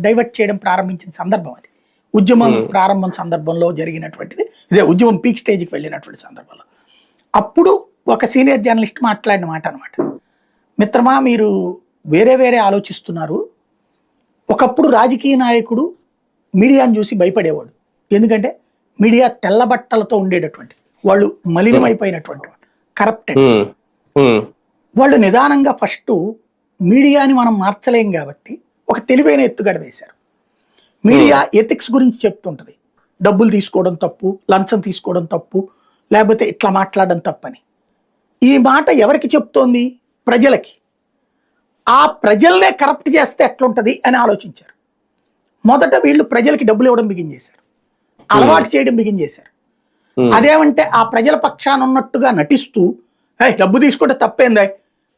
Divert చేయడం ప్రారంభించిన సందర్భం అది. ఉద్యమం ప్రారంభం సందర్భంలో జరిగినటువంటిది ఇదే. ఉద్యమం పీక్ స్టేజ్కి వెళ్ళినటువంటి సందర్భంలో అప్పుడు ఒక సీనియర్ జర్నలిస్ట్ మాట్లాడిన మాట అనమాట. మిత్రమా, మీరు వేరే వేరే ఆలోచిస్తున్నారు. ఒకప్పుడు రాజకీయ నాయకుడు మీడియాను చూసి భయపడేవాడు. ఎందుకంటే మీడియా తెల్ల బట్టలతో ఉండేటటువంటి వాళ్ళు, మలినమైపోయినటువంటి వాళ్ళు, కరప్టెడ్ వాళ్ళు. నిదానంగా ఫస్ట్ మీడియాని మనం మార్చలేం కాబట్టి ఒక తెలివైన ఎత్తుగడ వేశారు. మీడియా ఎథిక్స్ గురించి చెప్తుంటది. డబ్బులు తీసుకోవడం తప్పు, లంచం తీసుకోవడం తప్పు, లేకపోతే ఇట్లా మాట్లాడడం తప్పని. ఈ మాట ఎవరికి చెప్తోంది? ప్రజలకి. ఆ ప్రజల్నే కరప్ట్ చేస్తే ఎట్లుంటది అని ఆలోచించారు. మొదట వీళ్ళు ప్రజలకి డబ్బులు ఇవ్వడం బిగించేశారు, అలవాటు చేయడం బిగించేశారు. అదేమంటే ఆ ప్రజల పక్షాన ఉన్నట్టుగా నటిస్తూ, డబ్బు తీసుకుంటే తప్పేందా,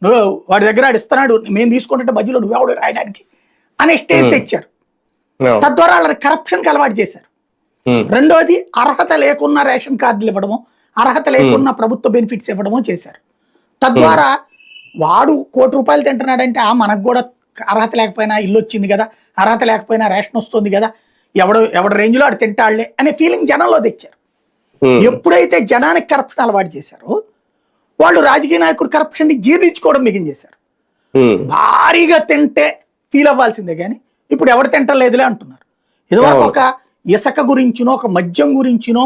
నువ్వు వాడి దగ్గర ఇస్తున్నాడు, మేము తీసుకుంటే మధ్యలో నువ్వెవడు రాయడానికి అనే స్టేజ్ తెచ్చారు. తద్వారా వాళ్ళని కరప్షన్కి అలవాటు చేశారు. రెండోది, అర్హత లేకున్న రేషన్ కార్డులు ఇవ్వడము, అర్హత లేకున్న ప్రభుత్వ బెనిఫిట్స్ ఇవ్వడము చేశారు. తద్వారా వాడు ₹1,00,00,000 తింటున్నాడంటే మనకు కూడా అర్హత లేకపోయినా ఇల్లు వచ్చింది కదా, అర్హత లేకపోయినా రేషన్ వస్తుంది కదా, ఎవడ రేంజ్లో ఆడు తింటాళ్లే అనే ఫీలింగ్ జనంలో తెచ్చారు. ఎప్పుడైతే జనానికి కరప్షన్ అలవాటు చేశారో వాళ్ళు రాజకీయ నాయకుడు కరప్షన్ ని జీర్ణించుకోవడం మిగించేశారు. భారీగా తింటే ఫీల్ అవ్వాల్సిందే కానీ ఇప్పుడు ఎవరు తింటలేదులే అంటున్నారు. ఇదివరకు ఒక ఇసుక గురించినో, ఒక మద్యం గురించినో,